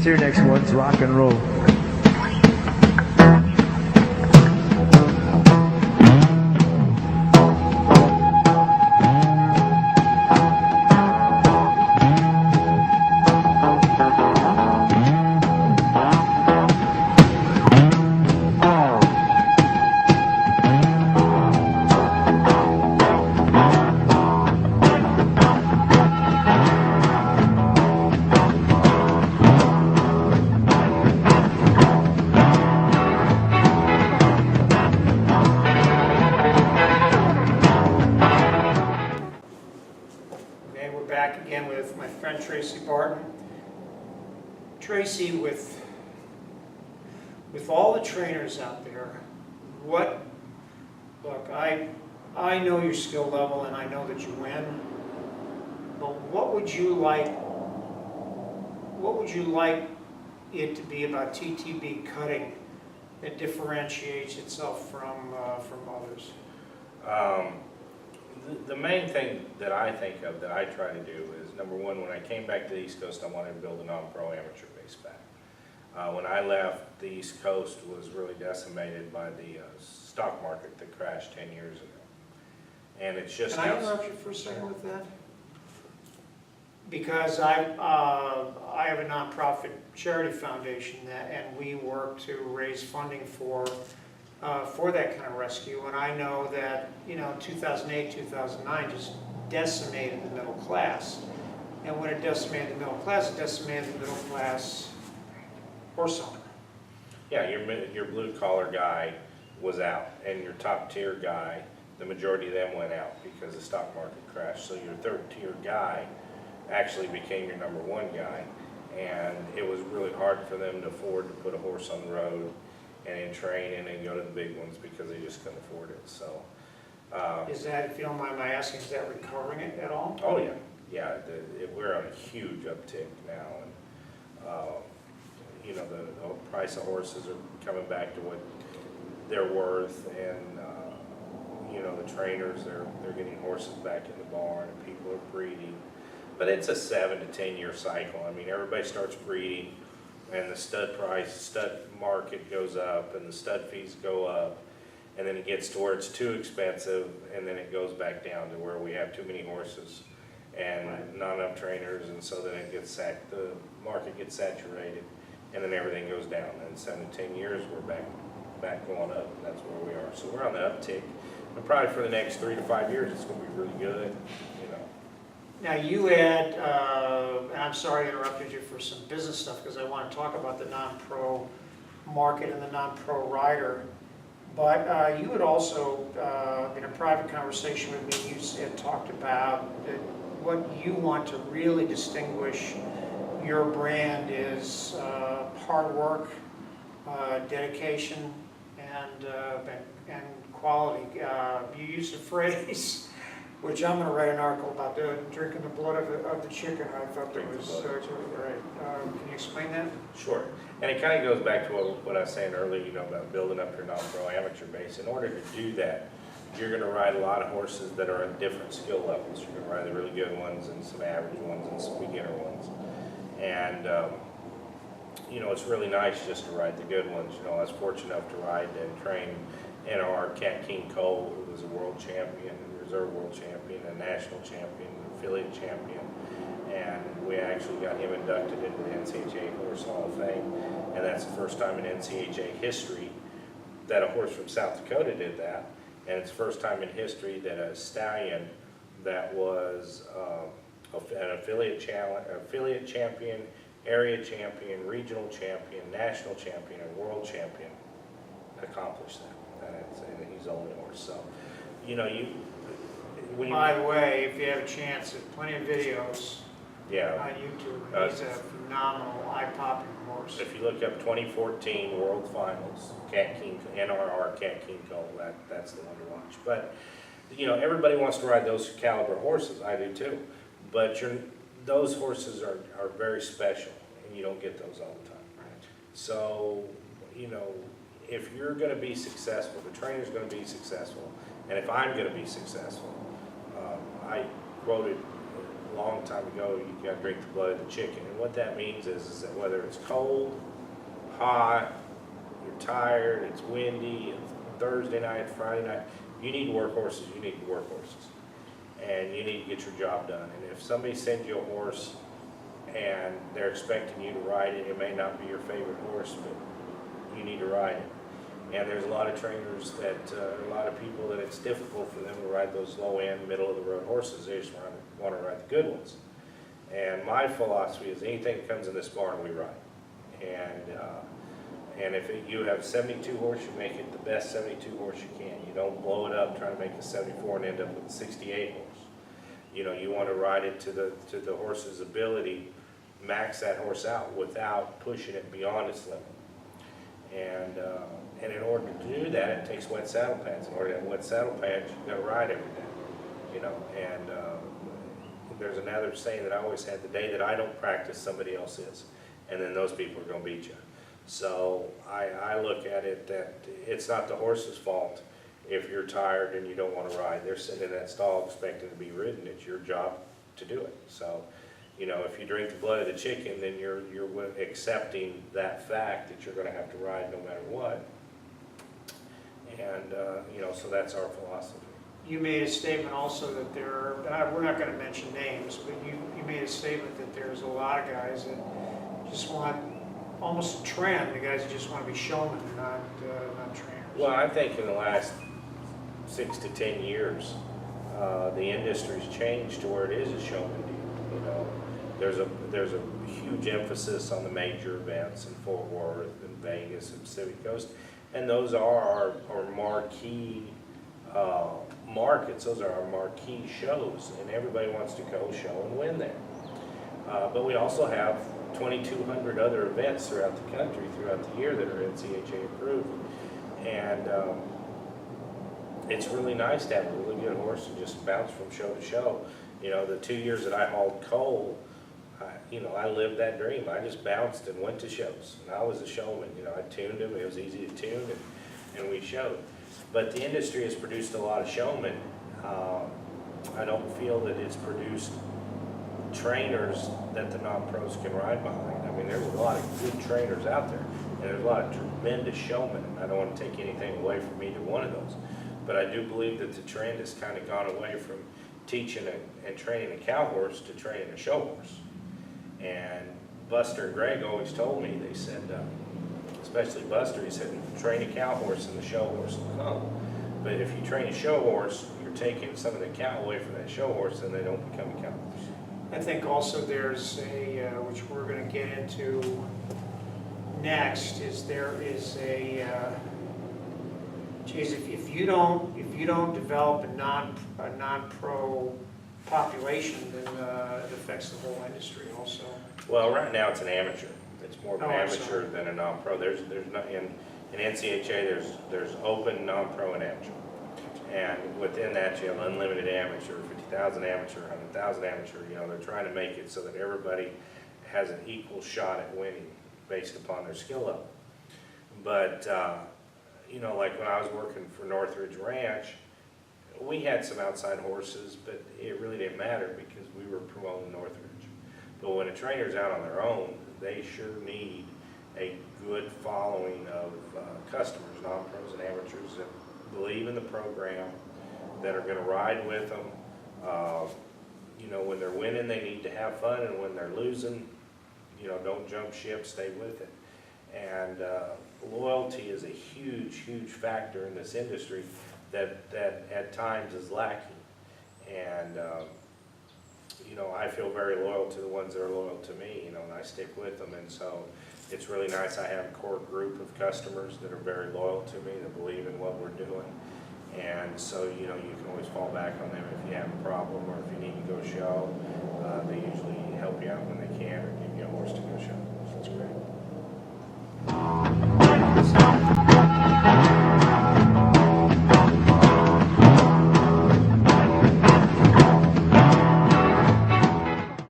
This here next one's rock and roll. Back again with my friend Tracy Barton. Tracy, with all the trainers out there, look, I know your skill level and I know that you win, but what would you like it to be about TTB cutting that differentiates itself from others? The main thing that I think of that I try to do is, number one, when I came back to the East Coast, I wanted to build a non-pro amateur base back. When I left, the East Coast was really decimated by the stock market that crashed 10 years ago. And it's just Can I interrupt you for a second with that? Because I have a nonprofit charity foundation and we work to raise funding for that kind of rescue, and I know that 2008, 2009 just decimated the middle class, and when it decimated the middle class, it decimated the middle class horse owner. Yeah, your blue collar guy was out, and your top tier guy, the majority of them went out because the stock market crashed. So your third tier guy actually became your number one guy, and it was really hard for them to afford to put a horse on the road and in train and then go to the big ones because they just couldn't afford it. So, is that, if you don't mind my asking, is that recovering it at all? Oh yeah, yeah. We're on a huge uptick now, and the price of horses are coming back to what they're worth, and the trainers they're getting horses back in the barn, and people are breeding. But it's a 7 to 10 year cycle. I mean, everybody starts breeding, and the stud market goes up, and the stud fees go up, and then it gets to where it's too expensive, and then it goes back down to where we have too many horses and not enough trainers, and so then it gets the market gets saturated, and then everything goes down. And in 7 to 10 years, we're back going up, and that's where we are. So we're on the uptick, and probably for the next 3 to 5 years, it's going to be really good. Now you had, and I'm sorry I interrupted you for some business stuff because I want to talk about the non-pro market and the non-pro rider, but you had also, in a private conversation with me, you had talked about that what you want to really distinguish your brand is hard work, dedication, and quality. You used a phrase which I'm going to write an article about, drinking the blood of the chicken. I thought that was great. Can you explain that? Sure. And it kind of goes back to what I was saying earlier, about building up your non-pro amateur base. In order to do that, you're going to ride a lot of horses that are at different skill levels. You're going to ride the really good ones and some average ones and some beginner ones. And, it's really nice just to ride the good ones. I was fortunate enough to ride and train NRR Cat King Cole, who was a world champion, reserve world champion, a national champion, an affiliate champion, and we actually got him inducted into the NCHA Horse Hall of Fame, and that's the first time in NCHA history that a horse from South Dakota did that, and it's the first time in history that a stallion that was an affiliate champion, area champion, regional champion, national champion, and world champion accomplished that, and he's the only horse. So, By the way, if you have a chance, there's plenty of videos on YouTube. He's a phenomenal, eye-popping horse. If you look up 2014 World Finals, NRR Cat King Cole, that's the one to watch. But, everybody wants to ride those caliber horses. I do too. But those horses are very special, and you don't get those all the time. Right. So, if you're going to be successful, the trainer's going to be successful, and if I'm going to be successful, I quoted a long long time ago, you gotta drink the blood of the chicken. And what that means is that whether it's cold, hot, you're tired, it's windy, it's Thursday night, Friday night, you need to work horses, you need to work horses. And you need to get your job done. And if somebody sends you a horse and they're expecting you to ride it, it may not be your favorite horse, but you need to ride it. And there's a lot of trainers that, a lot of people that it's difficult for them to ride those low-end, middle-of-the-road horses. They just want to ride the good ones. And my philosophy is anything that comes in this barn, we ride. And if you have 72 horse, you make it the best 72 horse you can. You don't blow it up trying to make a 74 and end up with 68 horse. You know, you want to ride it to the horse's ability, max that horse out without pushing it beyond its limit. And in order to do that, it takes wet saddle pads. In order to have wet saddle pads, you've got to ride every day. You know, and there's another saying that I always had: the day that I don't practice, somebody else is, and then those people are going to beat you. So I look at it that it's not the horse's fault if you're tired and you don't want to ride. They're sitting in that stall expecting to be ridden. It's your job to do it. So, you know, if you drink the blood of the chicken, then you're accepting that fact that you're going to have to ride no matter what. And, you know, so that's our philosophy. You made a statement also that we're not going to mention names, but you made a statement that there's a lot of guys that just want, almost a trend, the guys that just want to be showmen and not trainers. Well, I think in the last 6 to 10 years, the industry's changed to where it is a showman deal. You know, there's a huge emphasis on the major events in Fort Worth and Vegas and Pacific Coast, and those are our marquee markets. Those are our marquee shows, and everybody wants to go show and win there. But we also have 2,200 other events throughout the country, throughout the year, that are NCHA approved. And it's really nice to have a really good horse to just bounce from show to show. You know, the 2 years that I hauled coal, you know, I lived that dream. I just bounced and went to shows. And I was a showman. You know, I tuned him. It was easy to tune, and we showed. But the industry has produced a lot of showmen. I don't feel that it's produced trainers that the non-pros can ride behind. I mean, there's a lot of good trainers out there, and there's a lot of tremendous showmen. I don't want to take anything away from either one of those, but I do believe that the trend has kind of gone away from teaching and training a cow horse to training a show horse. And Buster and Greg always told me, they said, especially Buster, he said, train a cow horse and the show horse will come. But if you train a show horse, you're taking some of the cow away from that show horse, and they don't become a cow horse. I think also there's a, which we're going to get into next, is there is a, geez, if you don't develop a non-pro population, then it affects the whole industry also. Well, right now it's an amateur. It's more of an I'm amateur sorry. than a non-pro. There's not in NCHA. There's open, non-pro, and amateur. And within that, you have unlimited amateur, 50,000 amateur, 100,000 amateur. You know, they're trying to make it so that everybody has an equal shot at winning based upon their skill level. But you know, like when I was working for Northridge Ranch, we had some outside horses, but it really didn't matter because we were promoting Northridge. But when a trainer's out on their own, they sure need a good following of customers, non-pros and amateurs, that believe in the program, that are going to ride with them. You know, when they're winning, they need to have fun, and when they're losing, you know, don't jump ship, stay with it. And loyalty is a huge, huge factor in this industry that at times is lacking. And you know, I feel very loyal to the ones that are loyal to me, you know, and I stick with them. And so it's really nice. I have a core group of customers that are very loyal to me, that believe in what we're doing. And so, you know, you can always fall back on them if you have a problem or if you need to go show. They usually help you out when they can, or give you a horse to go show. So it's great.